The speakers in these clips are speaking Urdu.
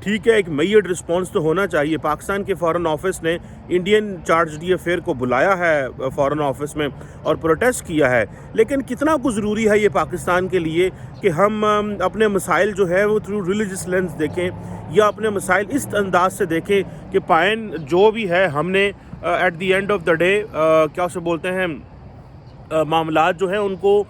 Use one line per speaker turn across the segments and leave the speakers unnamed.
ٹھیک ہے، ایک میعر رسپانس تو ہونا چاہیے. پاکستان کے فارن آفس نے انڈین چارج ڈی افیئر کو بلایا ہے فارن آفس میں اور پروٹیسٹ کیا ہے، لیکن کتنا کو ضروری ہے یہ پاکستان کے لیے کہ ہم اپنے مسائل جو ہے وہ تھرو ریلیجس لینس دیکھیں، یا اپنے مسائل اس انداز سے دیکھیں کہ پائن جو بھی ہے ہم نے at the end of the day کیا اسے بولتے ہیں معاملات جو ہیں ان کو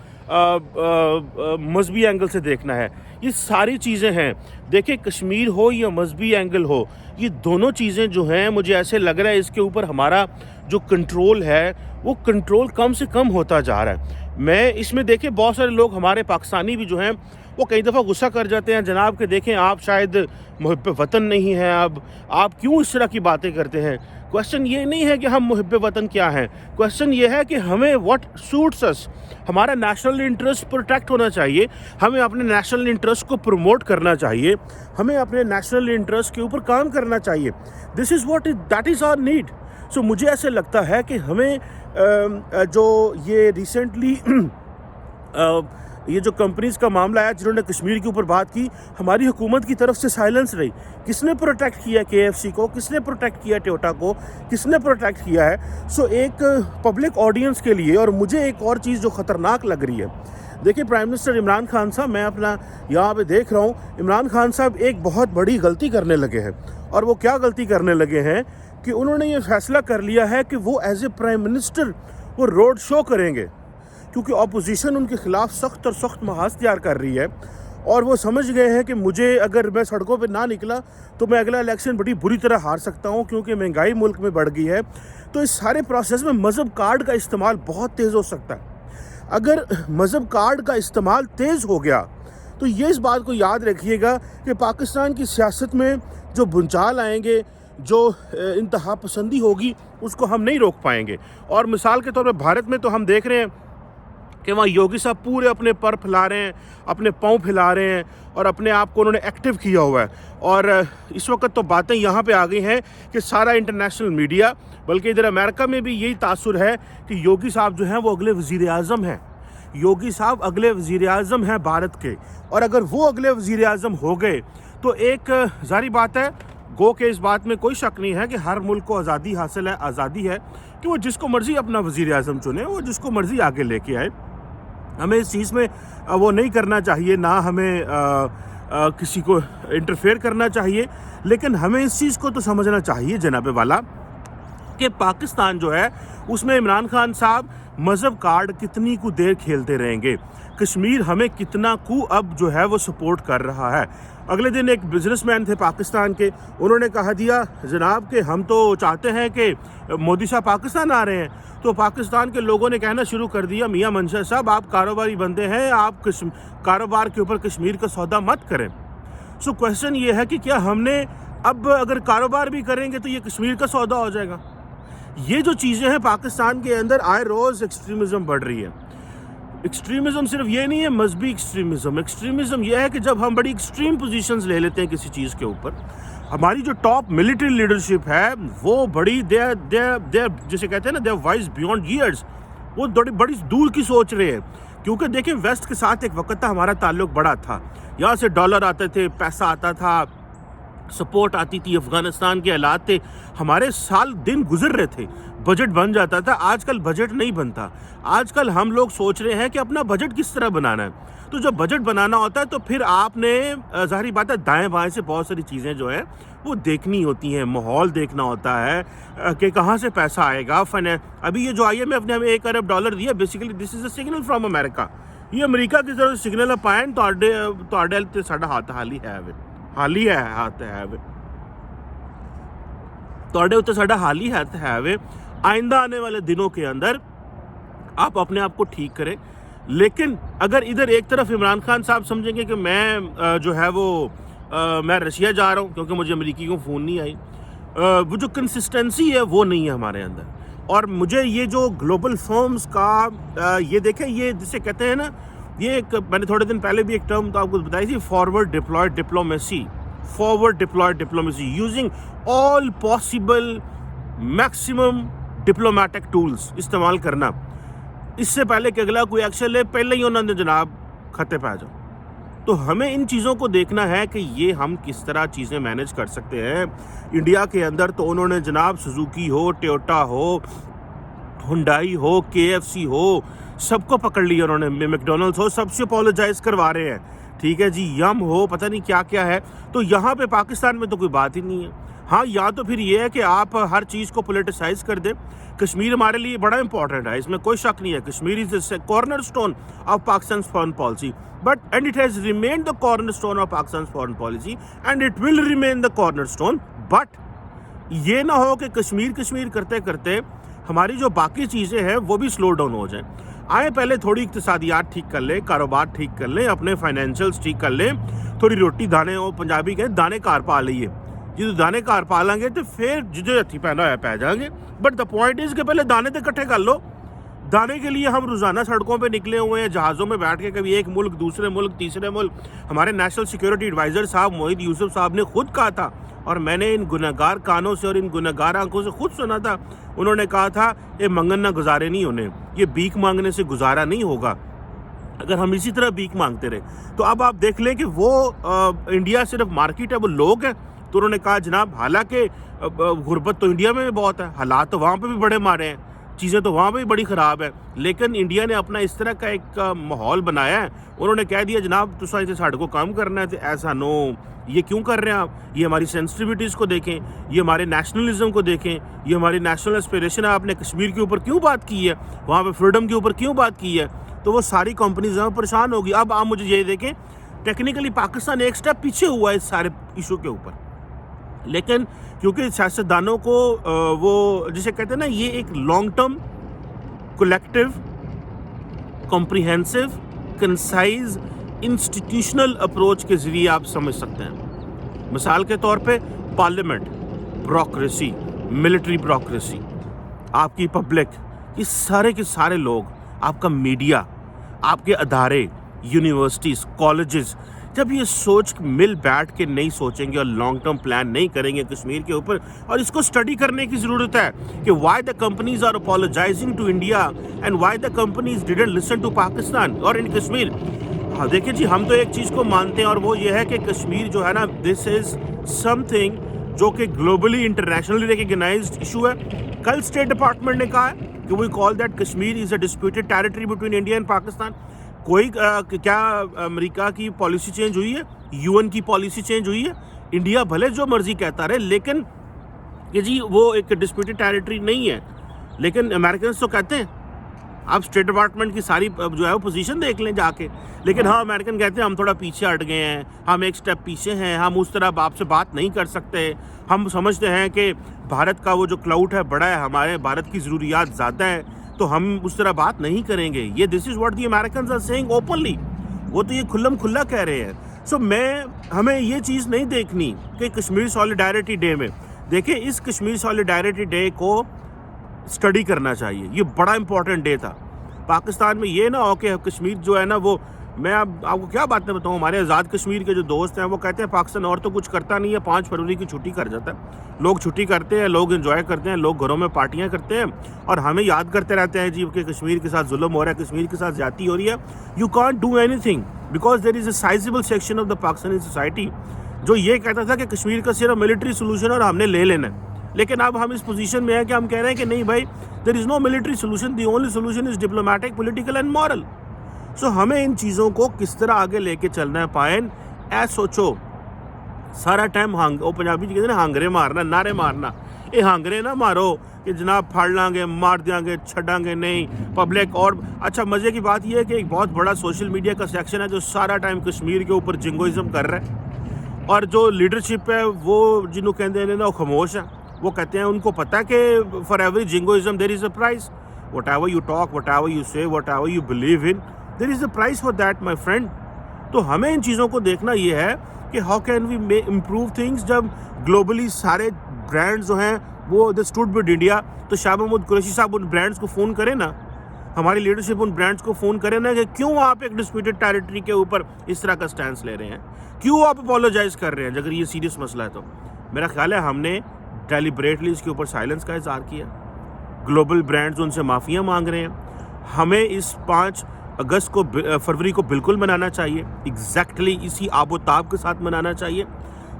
مذہبی اینگل سے دیکھنا ہے. یہ ساری چیزیں ہیں. دیکھیں کشمیر ہو یا مذہبی اینگل ہو، یہ دونوں چیزیں جو ہیں مجھے ایسے لگ رہا ہے اس کے اوپر ہمارا جو کنٹرول ہے وہ کنٹرول کم سے کم ہوتا جا رہا ہے. میں اس میں دیکھیں بہت سارے لوگ ہمارے پاکستانی بھی جو ہیں وہ کئی دفعہ غصہ کر جاتے ہیں، جناب کہ دیکھیں آپ شاید محب وطن نہیں ہیں، اب آپ کیوں اس طرح کی باتیں کرتے ہیں. کویسچن یہ نہیں ہے کہ ہم محب وطن کیا ہیں، کویسچن یہ ہے کہ ہمیں واٹ سوٹس اس. ہمارا نیشنل انٹرسٹ پروٹیکٹ ہونا چاہیے، ہمیں اپنے نیشنل انٹرسٹ کو پروموٹ کرنا چاہیے، ہمیں اپنے نیشنل انٹرسٹ کے اوپر کام کرنا چاہیے. This is what that is our need. So مجھے ایسے لگتا ہے کہ ہمیں جو یہ ریسنٹلی یہ جو کمپنیز کا معاملہ ہے جنہوں نے کشمیر کے اوپر بات کی، ہماری حکومت کی طرف سے سائلنس رہی. کس نے پروٹیکٹ کیا KFC کو، کس نے پروٹیکٹ کیا ٹویوٹا کو، کس نے پروٹیکٹ کیا ہے. سو ایک پبلک آڈینس کے لیے، اور مجھے ایک اور چیز جو خطرناک لگ رہی ہے، دیکھیں پرائم منسٹر عمران خان صاحب، میں اپنا یہاں پہ دیکھ رہا ہوں، عمران خان صاحب ایک بہت بڑی غلطی کرنے لگے ہیں. اور وہ کیا غلطی کرنے لگے ہیں کہ انہوں نے یہ فیصلہ کر لیا ہے کہ وہ ایز اے پرائم منسٹر وہ روڈ شو کریں گے، کیونکہ اپوزیشن ان کے خلاف سخت اور سخت محاذ تیار کر رہی ہے. اور وہ سمجھ گئے ہیں کہ مجھے اگر میں سڑکوں پہ نہ نکلا تو میں اگلا الیکشن بڑی بری طرح ہار سکتا ہوں، کیونکہ مہنگائی ملک میں بڑھ گئی ہے. تو اس سارے پروسیس میں مذہب کارڈ کا استعمال بہت تیز ہو سکتا ہے. اگر مذہب کارڈ کا استعمال تیز ہو گیا تو یہ اس بات کو یاد رکھیے گا کہ پاکستان کی سیاست میں جو بھونچال آئیں گے، جو انتہا پسندی ہوگی، اس کو ہم نہیں روک پائیں گے. اور مثال کے طور پہ بھارت میں تو ہم دیکھ رہے ہیں کہ وہاں یوگی صاحب پورے اپنے پر پھیلا رہے ہیں، اپنے پاؤں پھیلا رہے ہیں، اور اپنے آپ کو انہوں نے ایکٹیو کیا ہوا ہے. اور اس وقت تو باتیں یہاں پہ آ گئی ہیں کہ سارا انٹرنیشنل میڈیا، بلکہ ادھر امریکہ میں بھی یہی تاثر ہے کہ یوگی صاحب جو ہیں وہ اگلے وزیر اعظم ہیں. یوگی صاحب اگلے وزیر اعظم ہیں بھارت کے، اور اگر وہ اگلے وزیر اعظم ہو گئے تو ایک ظاہری بات ہے، گو کہ اس بات میں کوئی شک نہیں ہے کہ ہر ملک کو آزادی حاصل ہے، آزادی ہے کہ وہ جس کو مرضی اپنا وزیر اعظم چنے، وہ جس کو مرضی آگے لے کے آئے. ہمیں اس چیز میں وہ نہیں کرنا چاہیے، نہ ہمیں کسی کو انٹرفیئر کرنا چاہیے. لیکن ہمیں اس چیز کو تو سمجھنا چاہیے جناب والا کہ پاکستان جو ہے اس میں عمران خان صاحب مذہب کارڈ کتنی کو دیر کھیلتے رہیں گے. کشمیر ہمیں کتنا کو اب جو ہے وہ سپورٹ کر رہا ہے. اگلے دن ایک بزنس مین تھے پاکستان کے، انہوں نے کہا دیا جناب کہ ہم تو چاہتے ہیں کہ مودی صاحب پاکستان آ رہے ہیں. تو پاکستان کے لوگوں نے کہنا شروع کر دیا، میاں منشا صاحب آپ کاروباری بندے ہیں، آپ کاروبار کے اوپر کشمیر کا سودا مت کریں. سو کویسچن یہ ہے کہ کیا ہم نے اب اگر کاروبار بھی کریں گے تو یہ کشمیر کا سودا ہو جائے گا. یہ جو چیزیں ہیں پاکستان کے اندر آئے روز ایکسٹریمزم بڑھ رہی ہے. ایکسٹریمزم صرف یہ نہیں ہے مذہبی ایکسٹریمزم یہ ہے کہ جب ہم بڑی ایکسٹریم پوزیشنز لے لیتے ہیں کسی چیز کے اوپر. ہماری جو ٹاپ ملٹری لیڈرشپ ہے وہ بڑی جسے کہتے ہیں نا، دے وائز بیونڈ ایئرز، وہ بڑی دور کی سوچ رہے ہیں. کیونکہ دیکھیں ویسٹ کے ساتھ ایک وقت تھا ہمارا تعلق بڑا تھا، یہاں سے ڈالر آتے تھے، پیسہ آتا تھا، سپورٹ آتی تھی، افغانستان کے حالات تھے، ہمارے سال دن گزر رہے تھے، بجٹ بن جاتا تھا. آج کل بجٹ نہیں بنتا. آج کل ہم لوگ سوچ رہے ہیں کہ اپنا بجٹ کس طرح بنانا ہے. تو جب بجٹ بنانا ہوتا ہے تو پھر آپ نے ظاہری بات ہے دائیں بائیں سے بہت ساری چیزیں جو ہیں وہ دیکھنی ہوتی ہیں، ماحول دیکھنا ہوتا ہے کہ کہاں سے پیسہ آئے گا. ابھی یہ جو IMF نے ہمیں $1 ارب دیا، basically this is a signal from America. یہ امریکہ کی طرف سے سگنل پائیں تو ساڈا ہاتھ حالی ہے آئندہ آنے والے دنوں کے اندر آپ اپنے آپ کو ٹھیک کریں. لیکن اگر ادھر ایک طرف عمران خان صاحب سمجھیں گے کہ میں جو ہے وہ میں رشیا جا رہا ہوں کیونکہ مجھے امریکی کو فون نہیں آئی، وہ جو کنسسٹنسی ہے وہ نہیں ہے ہمارے اندر. اور مجھے یہ جو گلوبل فرمز کا یہ دیکھیں، یہ جسے کہتے ہیں نا، یہ ایک میں نے تھوڑے دن پہلے بھی ایک ٹرم تو آپ کو بتائی تھی، forward deployed diplomacy using all possible maximum diplomatic tools استعمال کرنا. اس سے پہلے کہ اگلا کوئی ایکشن لے، پہلے ہی انہوں نے جناب خطے پہ آ جاؤ. تو ہمیں ان چیزوں کو دیکھنا ہے کہ یہ ہم کس طرح چیزیں مینیج کر سکتے ہیں. انڈیا کے اندر تو انہوں نے جناب سوزوکی ہو, ٹویوٹا ہو, ہنڈائی ہو, KFC ہو, سب کو پکڑ لیا انہوں نے, میکڈونلڈس ہو, سب سے اپولوجائز کروا رہے ہیں. ٹھیک ہے جی, یم ہو, پتہ نہیں کیا کیا ہے. تو یہاں پہ پاکستان میں تو کوئی بات ہی نہیں ہے. ہاں یا تو پھر یہ ہے کہ آپ ہر چیز کو پولیٹیسائز کر دیں. کشمیر ہمارے لیے بڑا امپورٹنٹ ہے, اس میں کوئی شک نہیں ہے. Kashmir is a cornerstone of Pakistan foreign policy, but and it has remained the cornerstone of Pakistan foreign policy and it will remain the cornerstone. But یہ نہ ہو کہ کشمیر کرتے کرتے ہماری جو باقی چیزیں ہیں وہ بھی سلو ڈاؤن ہو جائیں. آئیں پہلے تھوڑی اقتصادیات ٹھیک کر لیں, کاروبار ٹھیک کر لیں, اپنے فائنینشیلس ٹھیک کر لیں, تھوڑی روٹی دانے ہو, پنجابی کہیں دانے کار پا لئیے. جی دانے کار پالیں گے تو پھر جدے ہتھی پہنا ہے پہ جائیں گے. بٹ دا پوائنٹ از کہ پہلے دانے تو اکٹھے کر لو. دانے کے لیے ہم روزانہ سڑکوں پہ نکلے ہوئے ہیں, جہازوں میں بیٹھ کے, کبھی ایک ملک دوسرے ملک تیسرے ملک. ہمارے نیشنل سیکیورٹی ایڈوائزر صاحب موحد یوسف صاحب نے خود کہا تھا, اور میں نے ان گنہگار کانوں سے اور ان گنہگار آنکھوں سے خود سنا تھا, انہوں نے کہا تھا یہ منگن نہ گزارے نہیں ہونے, یہ بھیک مانگنے سے گزارا نہیں ہوگا اگر ہم اسی طرح بھیک مانگتے رہے. تو اب آپ دیکھ لیں کہ وہ انڈیا صرف مارکیٹ ہے, وہ لوگ ہیں. تو انہوں نے کہا جناب حالانکہ غربت تو انڈیا میں بھی بہت ہے, حالات تو وہاں پہ بھی بڑے مارے ہیں, چیزیں تو وہاں پہ بھی بڑی خراب ہے, لیکن انڈیا نے اپنا اس طرح کا ایک ماحول بنایا ہے. انہوں نے کہہ دیا جناب تو ساڑھے کو کام کرنا ہے, ایسا نو, یہ کیوں کر رہے ہیں آپ؟ یہ ہماری سینسٹیوٹیز کو دیکھیں, یہ ہمارے نیشنلزم کو دیکھیں, یہ ہماری نیشنل اسپیریشن ہے. آپ نے کشمیر کے اوپر کیوں بات کی ہے, وہاں پہ فریڈم کے اوپر کیوں بات کی ہے؟ تو وہ ساری کمپنیز ہمیں پریشان ہوگی. اب آپ مجھے یہ دیکھیں, ٹیکنیکلی پاکستان ایک سٹیپ پیچھے ہوا ہے اس سارے ایشو کے اوپر, لیکن کیونکہ سیاستدانوں کو وہ جسے کہتے ہیں نا, یہ ایک long term collective comprehensive concise institutional approach کے ذریعے آپ سمجھ سکتے ہیں. مثال کے طور پہ پارلیمنٹ, بیوروکریسی, ملٹری بیوروکریسی, آپ کی پبلک, یہ سارے کے سارے لوگ, آپ کا میڈیا, آپ کے ادارے, یونیورسٹیز, کالجز, جب یہ سوچ مل بیٹھ کے نہیں سوچیں گے اور لانگ ٹرم پلان نہیں کریں گے کشمیر کے اوپر, اور اس کو اسٹڈی کرنے کی ضرورت ہے کہ why the companies are apologising to India and why the companies didn't listen to Pakistan اور ان کشمیر. ہاں دیکھیں جی, ہم تو ایک چیز کو مانتے ہیں, اور وہ یہ ہے کہ کشمیر جو ہے نا, دس از سم تھنگ جو کہ گلوبلی انٹرنیشنلی ریکگنائزڈ ایشو ہے. کل اسٹیٹ ڈپارٹمنٹ نے کہا ہے کہ we call that Kashmir is a disputed territory between India and Pakistan. کوئی کیا امریکہ کی پالیسی چینج ہوئی ہے, UN کی پالیسی چینج ہوئی ہے؟ انڈیا بھلے جو مرضی کہتا رہے, لیکن کہ جی وہ ایک ڈسپیوٹیڈ ٹیریٹری نہیں ہے. لیکن امریکنز تو کہتے ہیں, آپ اسٹیٹ ڈپارٹمنٹ کی ساری جو ہے وہ پوزیشن دیکھ لیں جا کے. لیکن ہاں امریکن کہتے ہیں ہم تھوڑا پیچھے ہٹ گئے ہیں, ہم ایک سٹیپ پیچھے ہیں, ہم اس طرح آپ سے بات نہیں کر سکتے. ہم سمجھتے ہیں کہ بھارت کا وہ جو کلاؤٹ ہے بڑا ہے, ہمارے بھارت کی ضروریات زیادہ ہیں, تو ہم اس طرح بات نہیں کریں گے. یہ this is what the Americans are seeing openly, وہ تو یہ کھلم کھلا کہہ رہے ہیں. سو ہمیں یہ چیز نہیں دیکھنی کہ کشمیر سالیڈیرٹی ڈے میں, دیکھیں اس کشمیر سالیڈیرٹی ڈے کو اسٹڈی کرنا چاہیے. یہ بڑا امپورٹنٹ ڈے تھا پاکستان میں. یہ نہ ہو کہ کشمیر جو ہے نا, وہ میں اب آپ کو کیا باتیں بتاؤں, ہمارے آزاد کشمیر کے جو دوست ہیں وہ کہتے ہیں پاکستان اور تو کچھ کرتا نہیں ہے, 5 فروری کی چھٹی کر جاتا ہے. لوگ چھٹی کرتے ہیں, لوگ انجوائے کرتے ہیں, لوگ گھروں میں پارٹیاں کرتے ہیں, اور ہمیں یاد کرتے رہتے ہیں جی کہ کشمیر کے ساتھ ظلم ہو رہا ہے, کشمیر کے ساتھ زیادتی ہو رہی ہے. You can't do any thing because there is a sizeable section of the Pakistani society جو یہ کہتا تھا کہ کشمیر کا صرف ملٹری سولوشن اور ہم نے لے لینا ہے. لیکن اب ہم اس پوزیشن میں ہیں کہ ہم کہہ رہے ہیں کہ نہیں بھائی, there is no military solution, the only solution is diplomatic, political and moral. So ہمیں ان چیزوں کو کس طرح آگے لے کے چلنا ہے پائن, اے سوچو. سارا ٹائم وہ پنجابی کہتے ہیں نا ہانگرے مارنا, نعرے مارنا. یہ ہانگرے نہ مارو کہ جناب پھاڑ لیں گے, مار دیں گے, چھڑیں گے نہیں پبلک. اور اچھا مزے کی بات یہ ہے کہ ایک بہت بڑا سوشل میڈیا کا سیکشن ہے جو سارا ٹائم کشمیر کے اوپر جنگوازم کر رہا ہے, اور جو لیڈرشپ ہے وہ جنہوں کہتے ہیں نا وہ خاموش ہے. وہ کہتے ہیں ان کو پتہ کہ for every jingoism there is a prize. Whatever you talk, whatever you say, whatever you believe in, there is a prize for that my friend. تو ہمیں ان چیزوں کو دیکھنا یہ ہے کہ how can we improve things. جب گلوبلی سارے برانڈز جو ہیں وہ دے اسٹوڈ ود انڈیا, تو شاہ محمود قریشی صاحب ان برانڈز کو فون کریں نا, ہماری لیڈرشپ ان برانڈز کو فون کریں نا کہ کیوں آپ ایک ڈسپیوٹیڈ ٹیریٹری کے اوپر اس طرح کا سٹینس لے رہے ہیں, کیوں آپ اپولوجائز کر رہے ہیں اگر یہ سیریس مسئلہ ہے. تو میرا خیال ہے ہم نے ڈیلیبریٹلی اس کے اوپر سائلنس کا اظہار کیا. گلوبل برانڈز ان سے معافیاں مانگ رہے ہیں. ہمیں اس 5 اگست کو فروری کو بالکل منانا چاہیے، ایگزیکٹلی اسی آب و تاب کے ساتھ منانا چاہیے.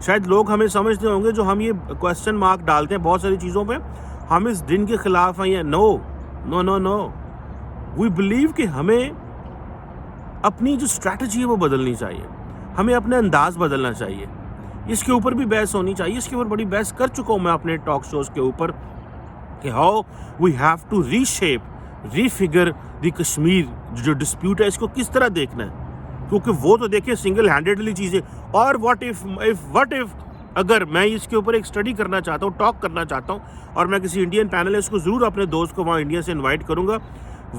شاید لوگ ہمیں سمجھتے ہوں گے جو ہم یہ کویسچن مارک ڈالتے ہیں بہت ساری چیزوں پہ، ہم اس دن کے خلاف ہیں یا نو نو نو نو. وی بلیو کہ ہمیں اپنی جو اسٹریٹجی ہے وہ بدلنی چاہیے، ہمیں اپنے انداز بدلنا چاہیے. اس کے اوپر بھی بحث ہونی چاہیے، اس کے اوپر بڑی بحث کر چکا ہوں میں اپنے ٹاک شوز کے اوپر کہ how we have to reshape refigure the Kashmir. جو ڈسپیوٹ ہے اس کو کس طرح دیکھنا ہے، کیونکہ وہ تو دیکھیں سنگل ہینڈیڈلی چیزیں. اور واٹ ایف اگر میں اس کے اوپر ایک اسٹڈی کرنا چاہتا ہوں، ٹاک کرنا چاہتا ہوں، اور میں کسی انڈین پینلسٹ کو ضرور اپنے دوست کو وہاں انڈیا سے انوائٹ کروں گا.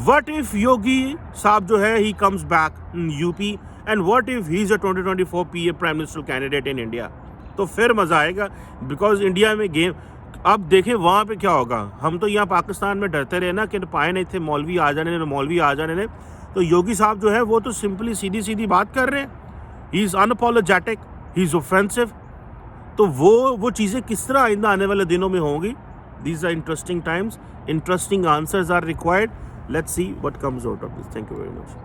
واٹ ایف یوگی صاحب جو ہے he comes back in U P, and what if he is a 2024 P a prime minister candidate in India. تو پھر مزہ آئے گا، بیکاز انڈیا میں گیم اب دیکھیں وہاں پہ کیا ہوگا. ہم تو یہاں پاکستان میں ڈرتے رہے نا کہ پائے نہیں تھے مولوی آ جانے نے. تو یوگی صاحب جو ہے وہ تو سمپلی سیدھی بات کر رہے ہیں. ہی از انپولوجیٹک، ہی از اوفینسو. تو وہ چیزیں کس طرح آئندہ آنے والے دنوں میں ہوں گی. These are interesting times, interesting answers are required. Let's see what comes out of this. Thank you very much.